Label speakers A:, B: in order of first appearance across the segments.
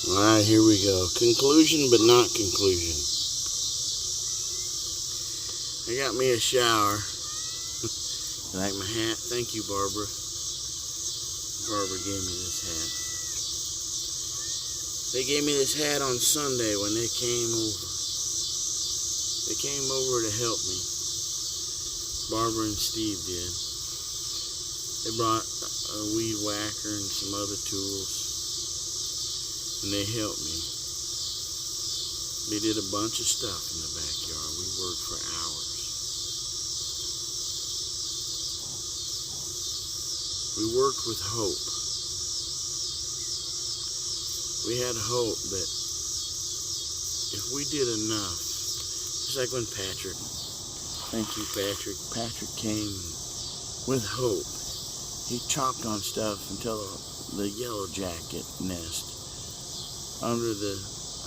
A: Alright, here we go. Conclusion, but not conclusion. I got me a shower. You like my hat? Thank you, Barbara. Barbara gave me this hat. They gave me this hat on Sunday when they came over. They came over to help me. Barbara and Steve did. They brought a weed whacker and some other tools, and they helped me. They did a bunch of stuff in the backyard. We worked for hours. We worked with hope. We had hope that if we did enough, just like when Patrick, thank you Patrick came with hope. He chopped on stuff until the yellow jacket nest under the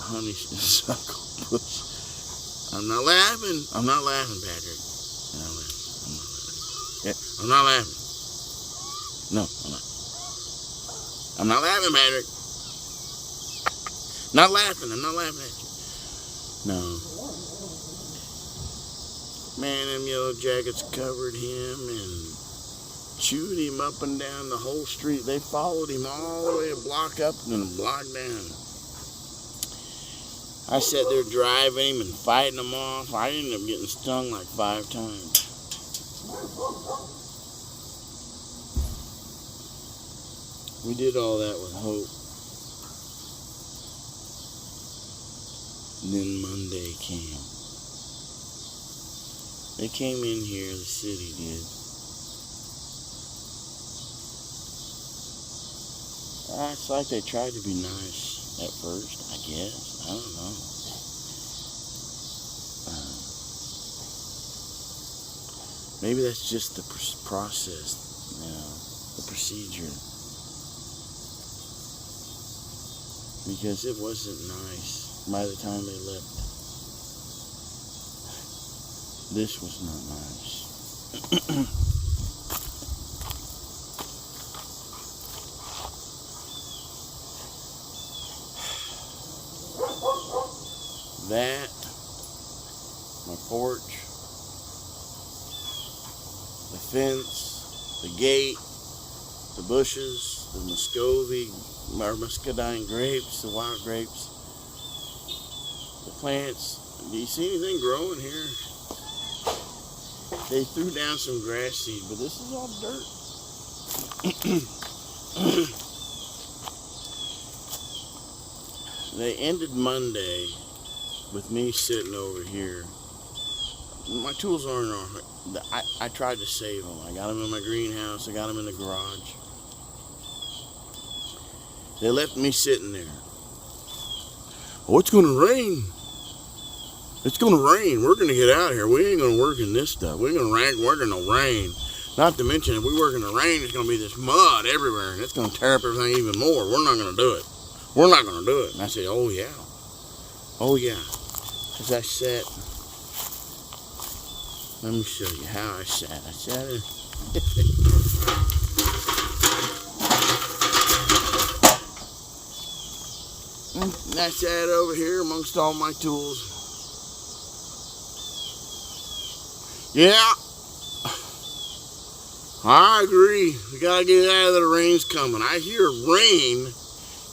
A: honeysuckle bush. I'm not laughing, Patrick. I'm not laughing. No, I'm not. I'm not laughing, Patrick. I'm not laughing at you. No. Man, them yellow jackets covered him and chewed him up and down the whole street. They followed him all the way a block up and a block down. I sat there driving him and fighting him off. I ended up getting stung like 5 times. We did all that with hope. And then Monday came. They came in here, the city did. It's like they tried to be nice at first, I guess. I don't know. Maybe that's just the process, the procedure. Because it wasn't nice by the time they left. This was not nice. That, my porch, the fence, the gate, the bushes, the muscadine grapes, the wild grapes, the plants. Do you see anything growing here? They threw down some grass seed, but this is all dirt. They ended Monday with me sitting over here. My tools aren't on. I tried to save them. I got them in my greenhouse. I got them in the garage. They left me sitting there. Oh, it's going to rain. It's going to rain. We're going to get out of here. We ain't going to work in this stuff. We ain't going to work in the rain. Not to mention, if we work in the rain, it's going to be this mud everywhere, and it's going to tear up everything even more. We're not going to do it. We're not going to do it. And I said, oh, yeah. Oh, yeah. As I sat, let me show you how I sat. I sat in. And I sat over here amongst all my tools. Yeah, I agree. We gotta get out of there. The rain's coming. I hear rain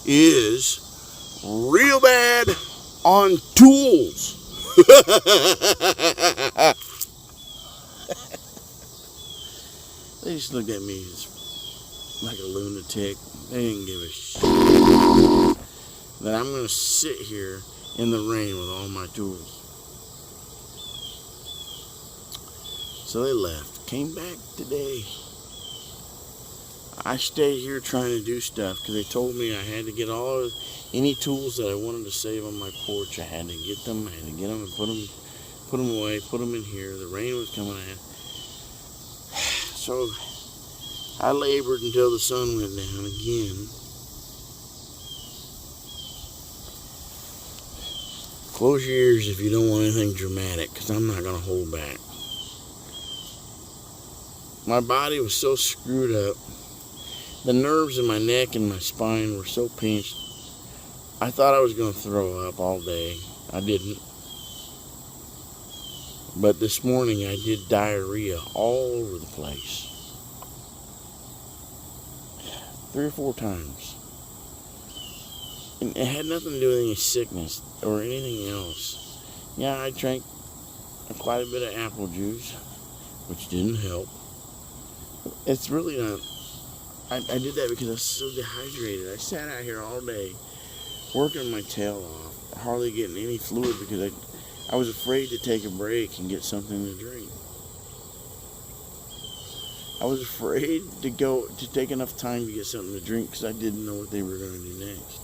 A: is real bad on tools. They just looked at me like a lunatic. They didn't give a shit that I'm gonna sit here in the rain with all my tools. So they left. Came back today. I stayed here trying to do stuff because they told me I had to get any tools that I wanted to save on my porch. I had to get them. I had to get them and put them away, put them in here. The rain was coming in. So I labored until the sun went down again. Close your ears if you don't want anything dramatic, because I'm not going to hold back. My body was so screwed up. The nerves in my neck and my spine were so pinched. I thought I was going to throw up all day. I didn't. But this morning I did diarrhea all over the place. 3 or 4 times. And it had nothing to do with any sickness or anything else. Yeah, I drank quite a bit of apple juice, which didn't help. It's really not. I did that because I was so dehydrated. I sat out here all day, working my tail off, hardly getting any fluid because I was afraid to take a break and get something to drink. I was afraid to take enough time to get something to drink because I didn't know what they were going to do next.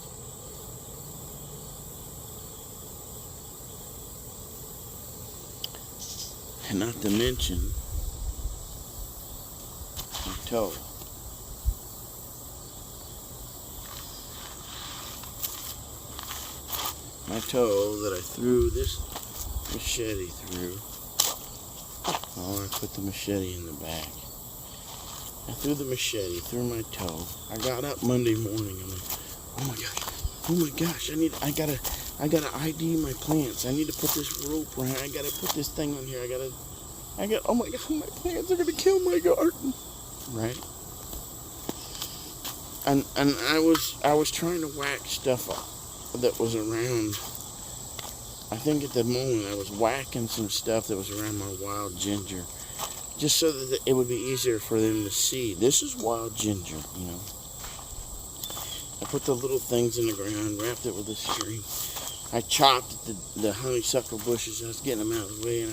A: And not to mention my toe. My toe that I threw this machete through. Oh, I put the machete in the back. I threw the machete through my toe. I got up Monday morning. I'm like, oh my gosh! I gotta ID my plants. I need to put this rope around. I gotta put this thing on here. Oh my god, my plants are gonna kill my garden, right? And I was trying to whack stuff up that was around. I think at the moment I was whacking some stuff that was around my wild ginger, just so that it would be easier for them to see. This is wild ginger, you know. I put the little things in the ground, wrapped it with a string. I chopped the honeysuckle bushes. I was getting them out of the way, and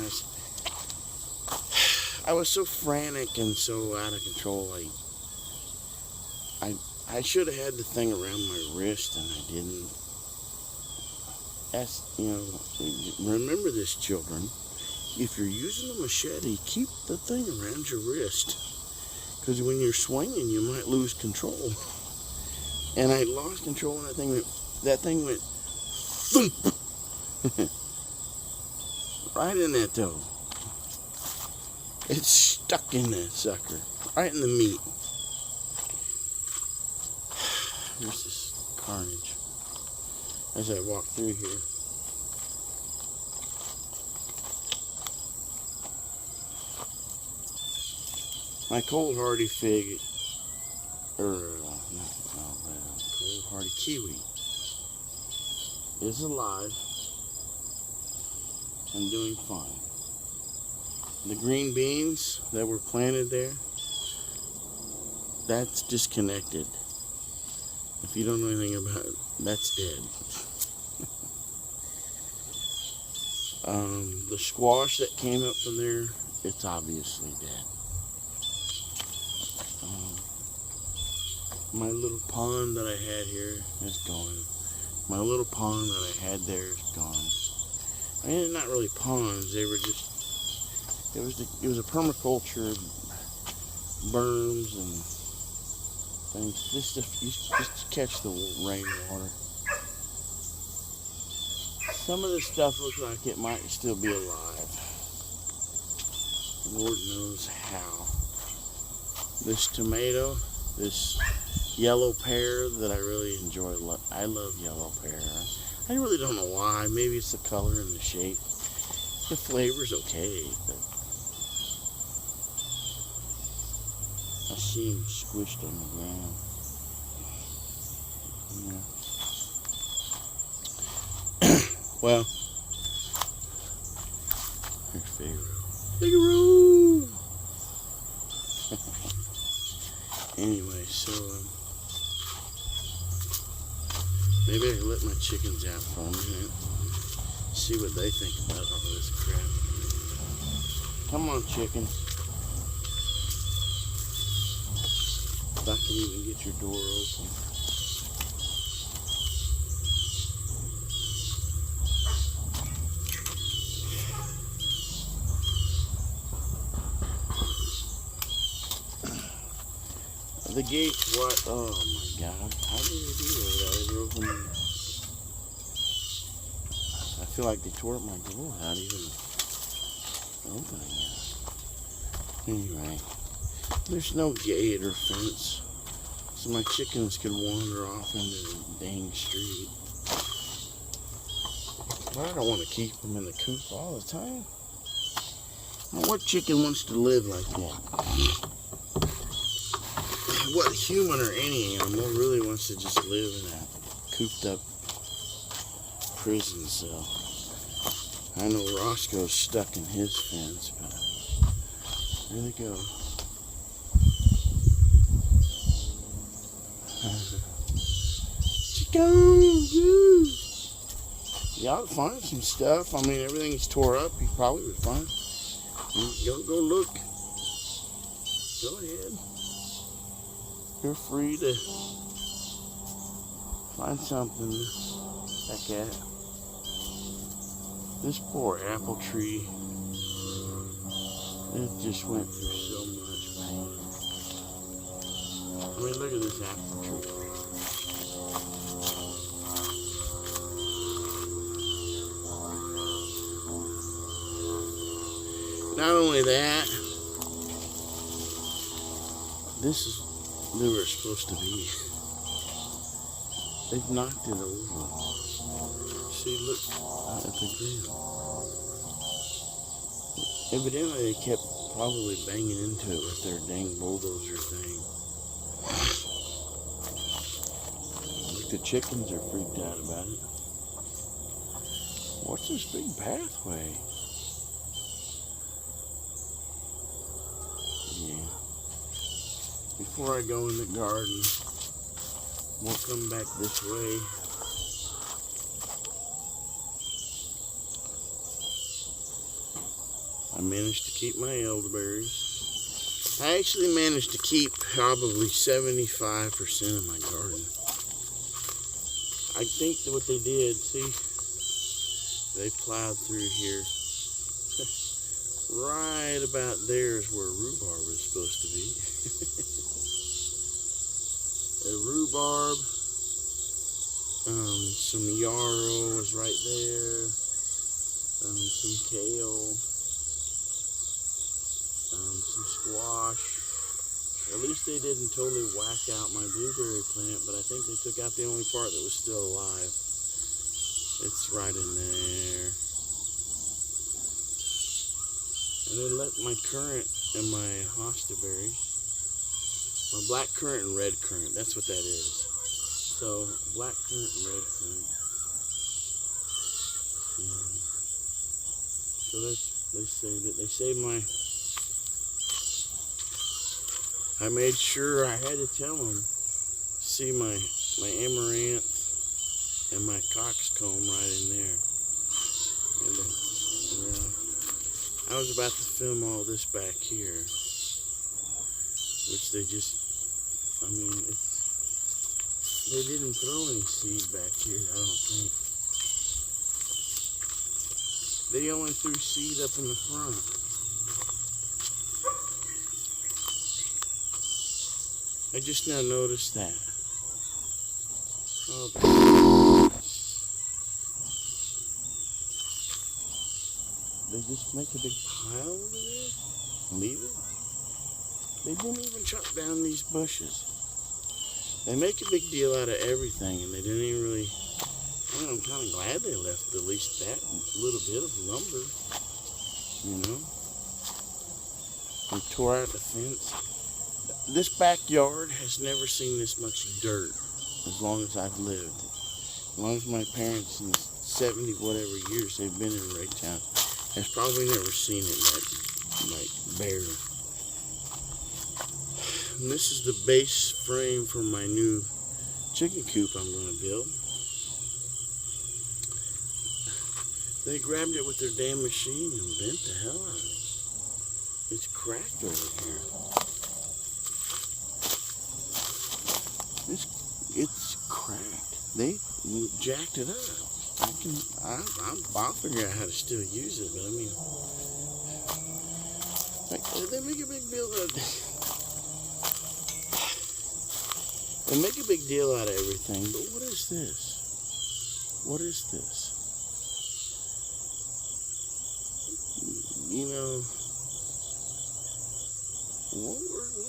A: I was so frantic and so out of control. I should have had the thing around my wrist, and I didn't. That's, you know, remember this, children. If you're using a machete, keep the thing around your wrist, because when you're swinging, you might lose control. And I lost control, and that thing went thump. Right in that toe. It's stuck in that sucker, right in the meat. Here's this carnage as I walk through here. My cold hardy fig, cold hardy kiwi is alive and doing fine. The green beans that were planted there, that's disconnected. If you don't know anything about it, that's dead. The squash that came up from there, it's obviously dead. My little pond that I had here is gone. My little pond that I had there is gone. I mean, they're not really ponds. They were just, it was a permaculture berms and things, just to catch the rainwater. Some of this stuff looks like it might still be alive. Lord knows how. This tomato, this yellow pear that I really enjoy. I love yellow pear. I really don't know why. Maybe it's the color and the shape. The flavor's okay, but I see them squished on the ground. Yeah. Well, here's Figaro. Anyway, so maybe I can let my chickens out for a minute, see what they think about all this crap. Come on, chickens. If I can even get your door open. The gate's what? Oh my god. How did they do that? I feel like they tore up my door without even opening it. Anyway, there's no gate or fence, so my chickens could wander off into the dang street. But I don't want to keep them in the coop all the time. Now, what chicken wants to live like that? What human or any animal really wants to just live in a cooped up prison cell? I know Roscoe's stuck in his fence, but there they go. Chicken! Y'all find some stuff. I mean, everything's tore up. You probably would find. Go look. Go ahead. You're free to find something to heck at. This poor apple tree. It just went through so much pain. I mean, look at this apple tree. Not only that, this is where it's supposed to be. They've knocked it over. See, look at the ground. Evidently, they kept probably banging into it with their dang bulldozer thing. Look, the chickens are freaked out about it. What's this big pathway? Yeah. Before I go in the garden, we'll come back this way. I managed to keep my elderberries. I actually managed to keep probably 75% of my garden. I think that what they did, see, they plowed through here. Right about there is where rhubarb is supposed to be. A rhubarb, some yarrow was right there, some kale, some squash. At least they didn't totally whack out my blueberry plant, but I think they took out the only part that was still alive. It's right in there. And they let my currant and my hosta berries, my black currant and red currant, that's what that is. So, black currant and red currant. So they saved it. They saved my... I made sure I had to tell them. See my amaranth and my coxcomb right in there. And I was about to film all this back here, which they just, I mean, they didn't throw any seed back here, I don't think. They only threw seed up in the front. I just now noticed that. Oh, they just make a big pile over there and leave it. They didn't even chop down these bushes. They make a big deal out of everything, and they didn't even really... I mean, I'm kind of glad they left at least that little bit of lumber, you know. They tore out the fence. This backyard has never seen this much dirt as long as I've lived. As long as my parents in the 70 whatever years they've been in Raytown has probably never seen it like bare. And this is the base frame for my new chicken coop I'm going to build. They grabbed it with their damn machine and bent the hell out of it. It's cracked over here. It's cracked. They jacked it up. I'll figure out how to still use it, but I mean, like, they make a big deal out of it. They make a big deal out of everything, but what is this? What is this? You know, what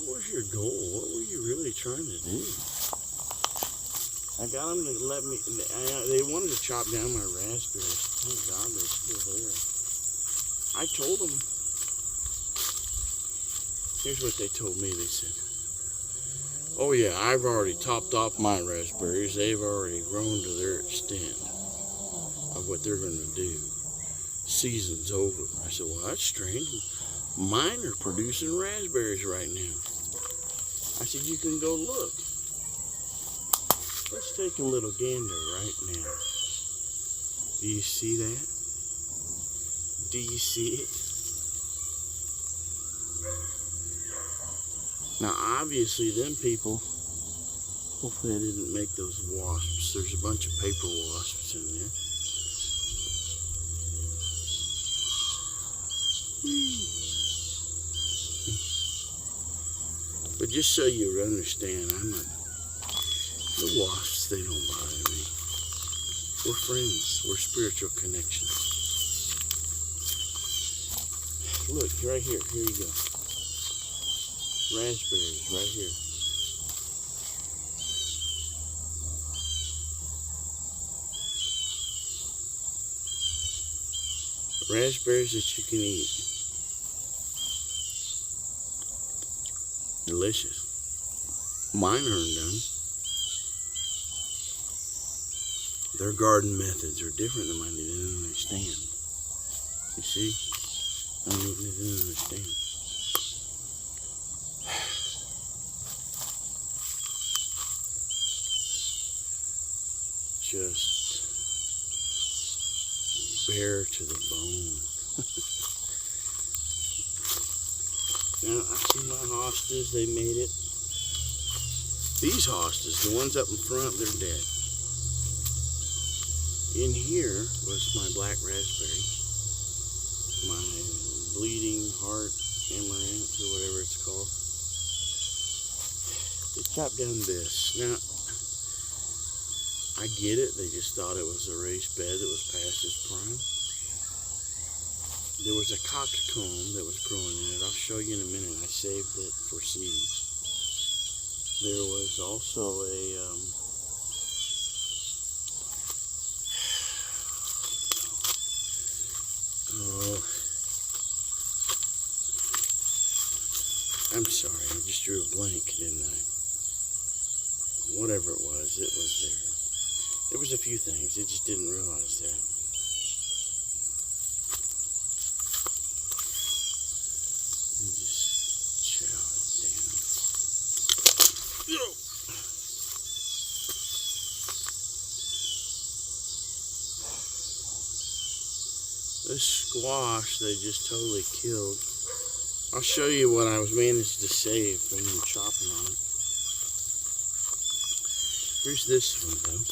A: was your goal? What were you really trying to do? I I got them to let me, they wanted to chop down my raspberries. Thank God they're still there. I told them, here's what they told me. They said, oh yeah, I've already topped off my raspberries. They've already grown to their extent of what they're going to do. Season's over. I said, well, that's strange. Mine are producing raspberries right now. I said, you can go look. Let's take a little gander right now. Do you see that? Do you see it? Now, obviously, them people, hopefully I didn't make those wasps. There's a bunch of paper wasps in there. But just so you understand, the wasps, they don't bother me. We're friends. We're spiritual connections. Look, right here. Here you go. Raspberries, right here. Raspberries that you can eat. Delicious. Mine aren't done. Their garden methods are different than mine. They didn't understand. You see? They didn't understand. Just bare to the bone. Now, I see my hostas, they made it. These hostas, the ones up in front, they're dead. In here was my black raspberry, my bleeding heart amaranth, or whatever it's called. They chopped down this. Now, I get it, they just thought it was a raised bed that was past its prime. There was a coxcomb that was growing in it. I'll show you in a minute. I saved it for seeds. There was also a I'm sorry, I just drew a blank, didn't I? Whatever it was there. There was a few things, I just didn't realize that. And just chow it down. This squash they just totally killed. I'll show you what I was managed to save from them chopping on it. Here's this one though.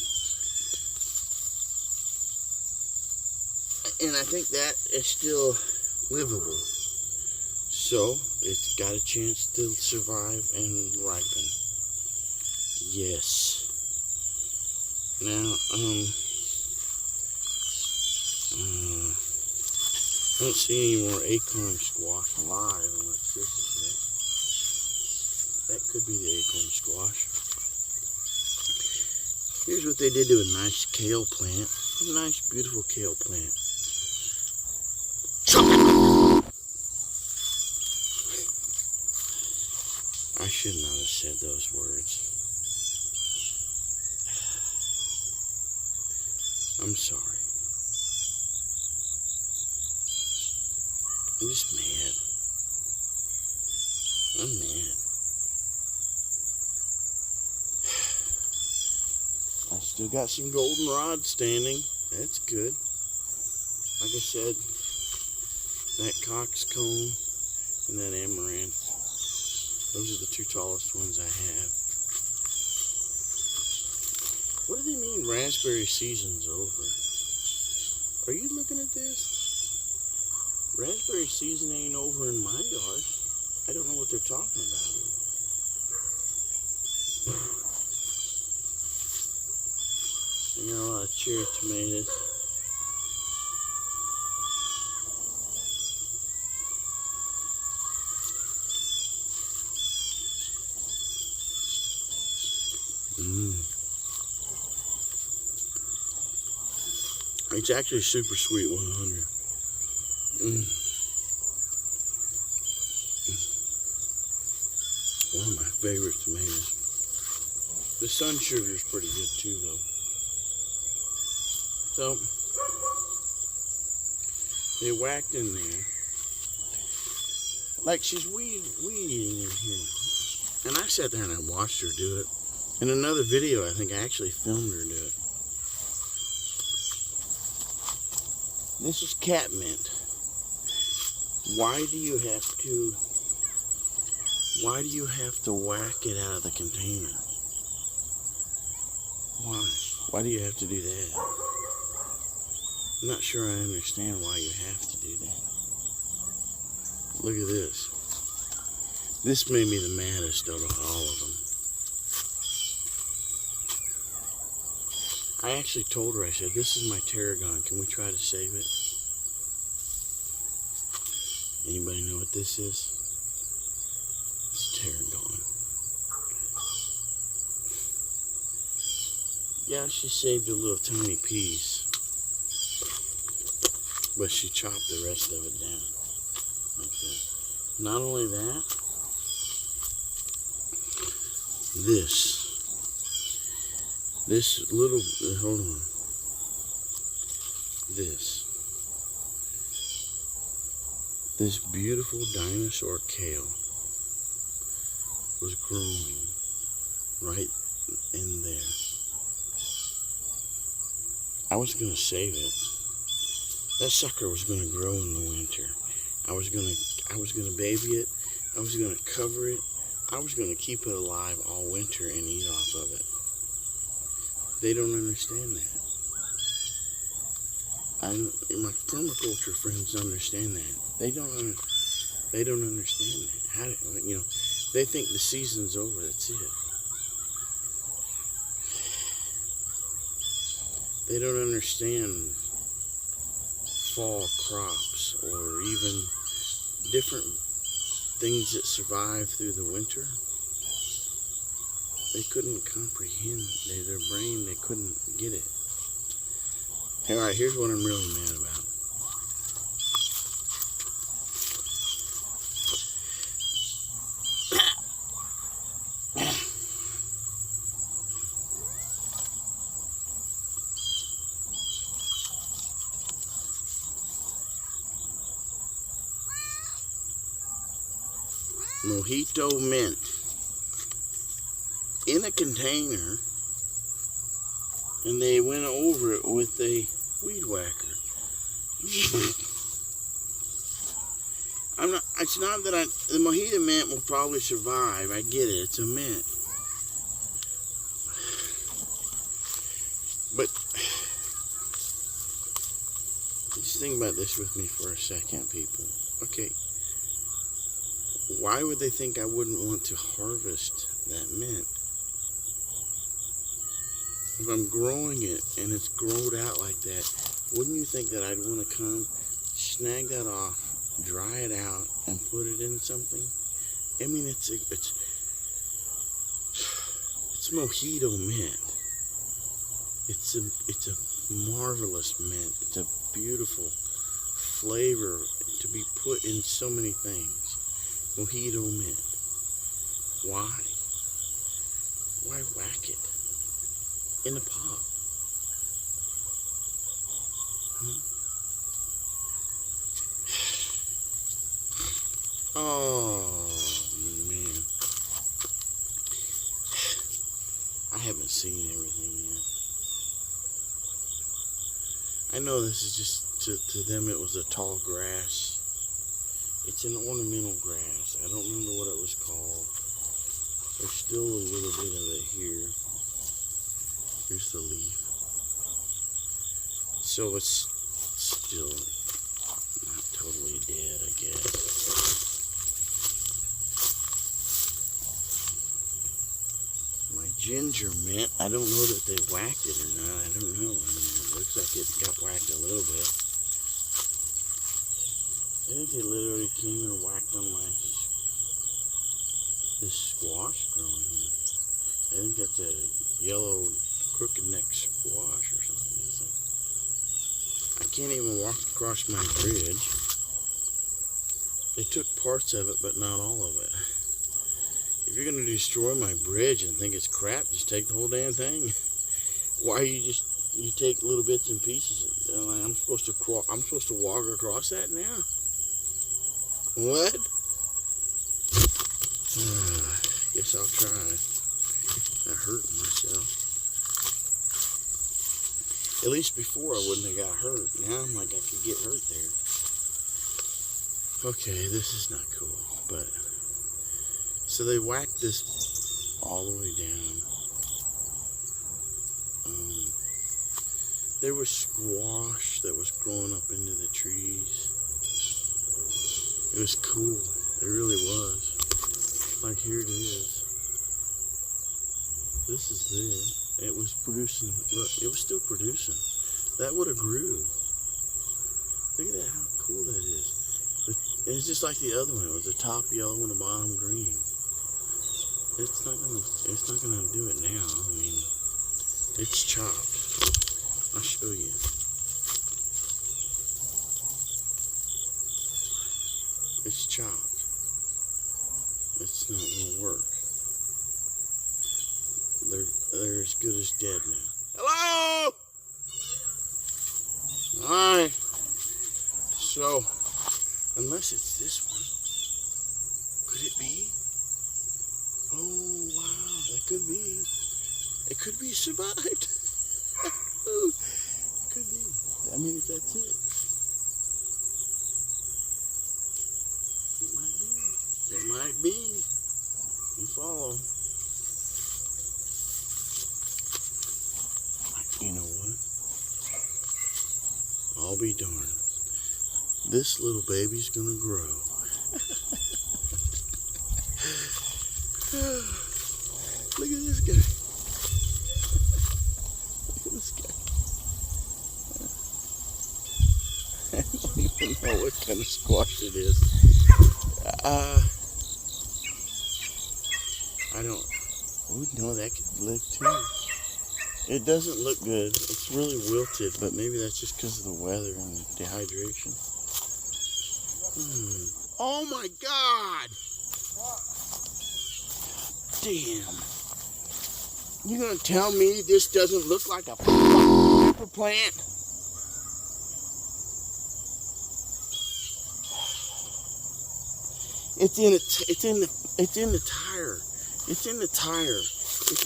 A: And I think that is still livable. So it's got a chance to survive and ripen. Yes. Now, I don't see any more acorn squash alive unless this is it. That could be the acorn squash. Here's what they did to a nice kale plant. A nice, beautiful kale plant. I should not have said those words. I'm sorry. I'm just mad. I'm mad. I still got some goldenrod standing. That's good. Like I said, that coxcomb and that amaranth, those are the two tallest ones I have. What do they mean raspberry season's over? Are you looking at this? Raspberry season ain't over in my yard. I don't know what they're talking about. I got a lot of cherry tomatoes. It's actually super sweet 100. One of my favorite tomatoes. The sun sugar is pretty good too, though. So they whacked in there like she's weed eating in here, and I sat there and I watched her do it. In another video, I think I actually filmed her do it. This is cat mint. Why do you have to whack it out of the container? Why? Why do you have to do that? I'm not sure I understand why you have to do that. Look at this. This made me the maddest out of all of them. I actually told her, I said, this is my tarragon. Can we try to save it? Anybody know what this is? It's tarragon. Yeah, she saved a little tiny piece, but she chopped the rest of it down like that. Not only that, this little, hold on, this beautiful dinosaur kale was growing right in there. I was going to save it. That sucker was going to grow in the winter. I was going to baby it. I was going to cover it. I was going to keep it alive all winter and eat off of it. They don't understand that. My permaculture friends understand that. They don't understand that. How do, they think the season's over. That's it. They don't understand fall crops or even different things that survive through the winter. They couldn't comprehend. Their brain, they couldn't get it. All right, here's what I'm really mad about. Mojito mint in a container, and they went over it with a weed whacker. It's not that the mojito mint will probably survive. I get it. It's a mint. But just think about this with me for a second, people. Okay. Why would they think I wouldn't want to harvest that mint? If I'm growing it and it's growed out like that, wouldn't you think that I'd want to come, snag that off, dry it out, and put it in something? I mean, it's mojito mint. It's a marvelous mint. It's a beautiful flavor to be put in so many things. Mojito mint. Why? Why whack it in a pot? Huh? Oh man, I haven't seen everything yet. I know this is just to them it was a tall grass. It's an ornamental grass. I don't remember what it was called. There's still a little bit of it here. Here's the leaf. So it's still not totally dead, I guess. My ginger mint, I don't know that they whacked it or not. I don't know. I mean, it looks like it got whacked a little bit. I think they literally came and whacked on this squash growing here. I think that's a yellow crooked neck squash or something. can't even walk across my bridge. They took parts of it, but not all of it. If you're gonna destroy my bridge and think it's crap, just take the whole damn thing. Why are you take little bits and pieces? I'm supposed to walk across that now? What? Guess I'll try. I hurt myself. At least before I wouldn't have got hurt. Now I'm like I could get hurt there. Okay, this is not cool, but so they whacked this all the way down. There was squash that was growing up into the trees. It was cool. It really was. Like here it is. This is there. It was producing. Look, it was still producing. That would have grew. Look at that, how cool that is. It's just like the other one. It was the top yellow and the bottom green. It's not gonna do it now. I mean, it's chopped. I'll show you. It's chopped. It's not gonna work. They're as good as dead now. Hello! Alright. So, unless it's this one. Could it be? Oh, wow, that could be. It could be survived. It could be. I mean, if that's it. It might be. It might be. You follow. You know what? I'll be darned. This little baby's gonna grow. Look at this guy. Look at this guy. I don't even know what kind of squash it is. I don't. Oh no, that could live too. It doesn't look good. It's really wilted, but maybe that's just because of the weather and the dehydration. Oh my God! Damn. You gonna tell me this doesn't look like a fucking pepper plant? It's in the tire. It's in the tire.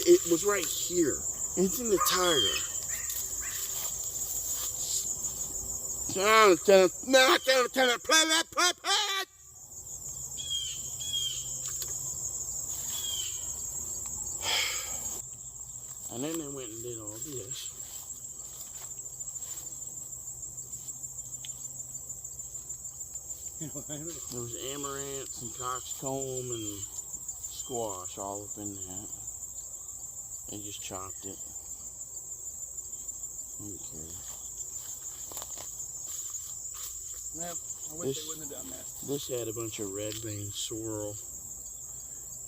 A: It was right here. It's in the tire. And then they went and did all this. There was amaranths and coxcomb and squash all up in that. They just chopped it. I don't care.
B: Yep, I wish they wouldn't have done that.
A: This had a bunch of red vein sorrel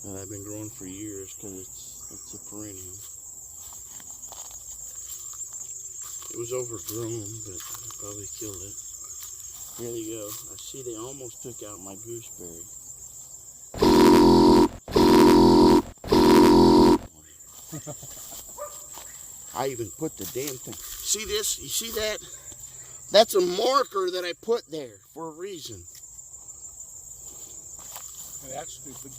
A: that I've been growing for years because it's a perennial. It was overgrown, but I probably killed it. Here they go. I see they almost took out my gooseberry. I even put the damn thing. See this? You see that? That's a marker that I put there for a reason.
B: That's stupid.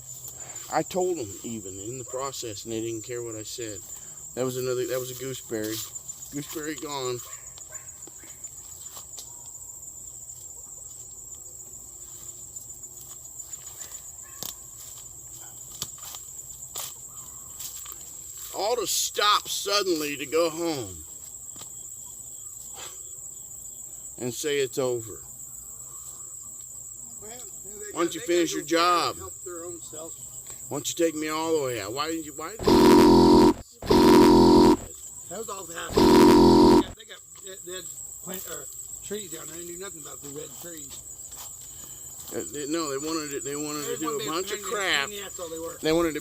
A: I told them even in the process, and they didn't care what I said. That was a gooseberry. Gooseberry gone. All to stop suddenly to go home and say it's over.
B: Well,
A: why don't you finish your job?
B: Help their own self.
A: Why don't you take me all the way out? Why did you?
B: That was all that happened. They got dead trees down there. They knew nothing about the red trees.
A: No, they wanted to do a bunch of crap.
B: That's all they were.
A: They wanted to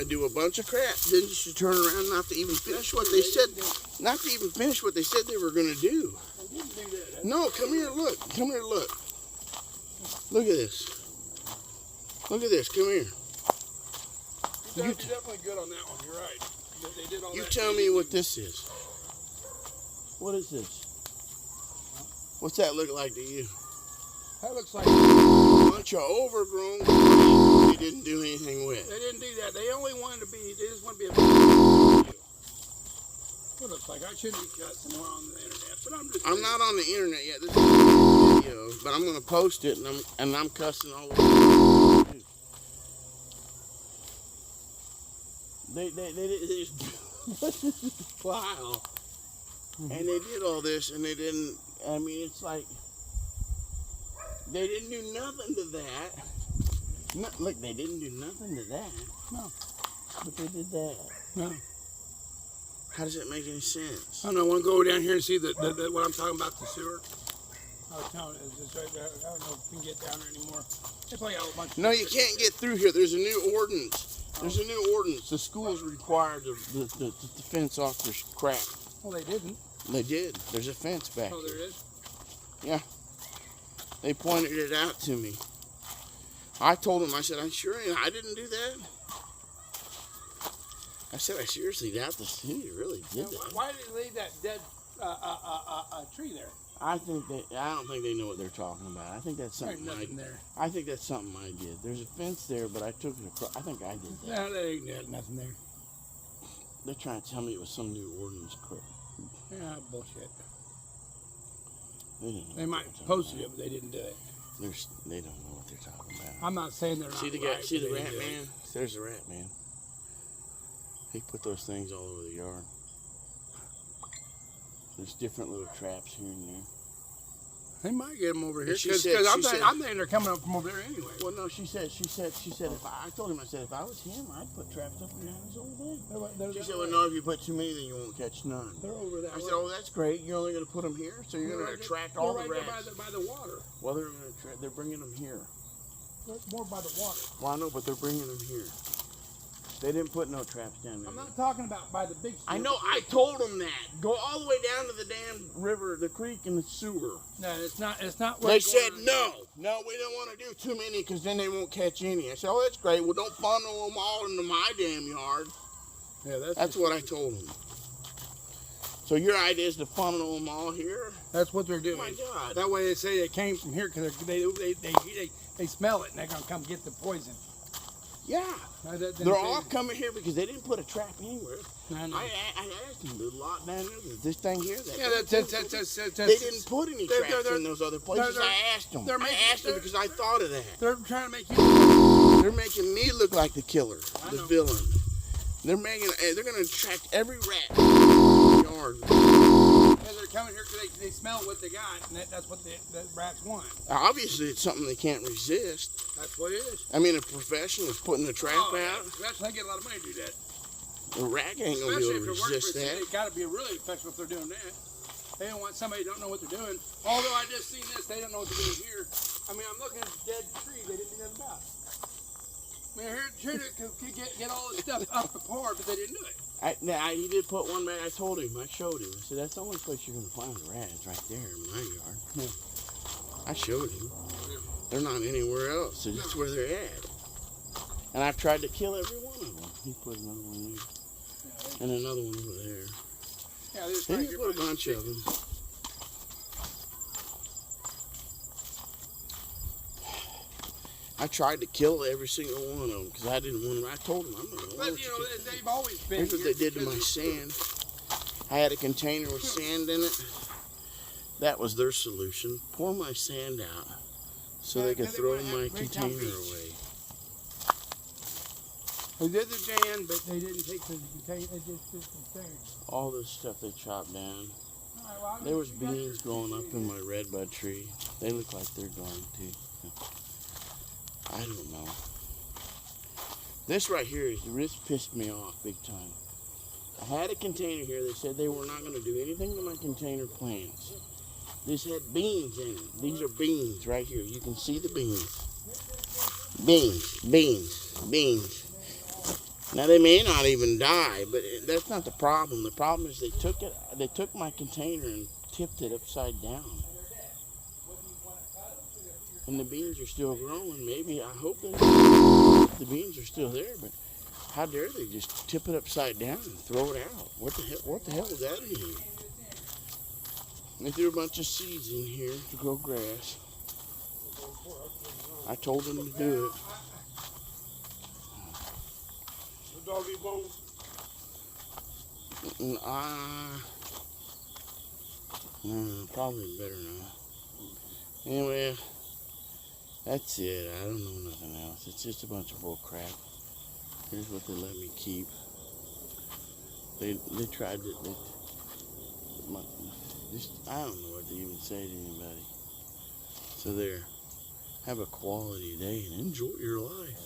A: do a bunch of crap. Then just turn around, not to even finish what they said. Not to even finish what they said they were going to do.
B: They didn't do that.
A: No, come here, look. Come here, look. Look at this. Look at this. Come here.
B: You're definitely good on that one. You're right. They did all
A: You
B: that.
A: tell me what this is. What is this? What's that look like to you?
B: That looks like
A: A bunch of overgrown grass they didn't do anything with.
B: they didn't do that. They only wanted to be. They just want to be a. What looks like I shouldn't be cussing more on the internet, but I'm just.
A: I'm not on the internet yet. This is a video, but I'm gonna post it, and I'm cussing all over. They just wow. And they did all this, and they didn't. I mean, it's like they didn't do nothing to that. No, look, they didn't do nothing to that.
B: No.
A: But they did that.
B: No.
A: How does it make any sense?
B: I don't know. I want to go down here and see the what I'm talking about, the sewer. I was telling you, it's just right there. I don't know if we can get down there anymore. They probably got a bunch of
A: No, you can't get through here. There's a new ordinance. There's a new ordinance. The school's required to fence off their crap.
B: Well, they didn't.
A: They did. There's a fence back
B: Oh, there
A: here.
B: it is.
A: Yeah. They pointed it out to me. I told them, I said, I didn't do that. I said, I seriously doubt the city really did that.
B: Why did they leave that dead tree there?
A: I don't think they know what they're talking about. I think that's
B: There's
A: something
B: nothing there.
A: I think that's something I did. There's a fence there, but I took it across. I think I did that.
B: No, there ain't nothing there.
A: They're trying to tell me it was some new ordinance crook.
B: Yeah, bullshit.
A: They didn't know
B: They
A: what
B: might
A: they're talking
B: post
A: about.
B: it, but they didn't do it.
A: They don't know what they're talking about.
B: I'm not saying they're not
A: See the guy?
B: right,
A: See
B: but
A: the
B: they
A: rat
B: didn't do it.
A: man? There's the rat man. He put those things all over the yard. There's different little traps here and there.
B: They might get them over here
A: And she
B: because
A: said-
B: I'm
A: she
B: thinking they're coming up from over there anyway.
A: Well, no, she said, if I told him, I said, if I was him, I'd put traps up around his whole thing. She said, well, no, if you put too many, then you won't catch none.
B: They're over that
A: I
B: way.
A: said, oh, that's great. You're only going to put them here? So you're going to attract all the
B: right
A: rats?
B: there by the water.
A: Well, they're bringing them here.
B: They're more by the water.
A: Well, I know, but they're bringing them here. They didn't put no traps down there.
B: I'm not talking about by the big sewer.
A: I know, I told them that. Go all the way down to the damn river, the creek, and the sewer.
B: No, it's not.
A: They said no, we don't want to do too many because then they won't catch any. I said, oh, that's great. Well, don't funnel them all into my damn yard.
B: Yeah,
A: That's what I told them. So your idea is to funnel them all here?
B: That's what they're doing.
A: Oh my God.
B: That way they say they came from here because they smell it and they're gonna come get the poison.
A: Yeah. They're all coming here because they didn't put a trap anywhere.
B: I know.
A: I asked them, there's a lot down there. This thing here.
B: They
A: didn't put any traps in those other places. I asked them. I asked them because I thought of that.
B: They're trying to make you.
A: They're making me look like the killer, the villain. They're going to attract every rat in the yard.
B: Yeah, they're coming here because they smell what they got, and that's what the rats want.
A: Obviously, it's something they can't resist.
B: That's what it is.
A: I mean, a professional is putting a trap out.
B: Especially they get a lot of money to do that.
A: A rat ain't going to be able to resist that.
B: They got to be really effective if they're doing that. They don't want somebody who don't know what they're doing. Although I just seen this, they don't know what they're doing here. I mean, I'm looking at dead trees they didn't do nothing about. I mean, here to get all this stuff up apart, but they didn't do it.
A: He did put one back. I told him. I showed him. I said, that's the only place you're going to find the rats, right there in my yard. Yeah. I showed him. Yeah. They're not anywhere else. So that's where they're at. And I've tried to kill every one of them. He put another one there. And another one over there.
B: Yeah,
A: he put a bunch of them. I tried to kill every single one of them because I didn't want them. I told them, I'm not going to
B: let you know, they've always been.
A: Here's what they did to my sand. I had a container with sand in it. That was their solution. Pour my sand out so they could throw my container away.
B: They did the jam, but they didn't take the container. They just did the container.
A: All this stuff they chopped down. There was beans growing up in my redbud tree. They look like they're gone too. I don't know. This right here, this pissed me off big time. I had a container here. They said they were not going to do anything to my container plants. This had beans in it. These are beans right here. You can see the beans. Beans. Now they may not even die, but that's not the problem. The problem is they took my container and tipped it upside down. And the beans are still growing. Maybe, I hope the beans are still there, but how dare they just tip it upside down and throw it out? What the hell does that mean? They threw a bunch of seeds in here to grow grass. I told them to do it.
B: The doggy bone.
A: Probably better not. Anyway, that's it. I don't know nothing else. It's just a bunch of bull crap. Here's what they let me keep. They tried to. I don't know what to even say to anybody. So there. Have a quality day and enjoy your life.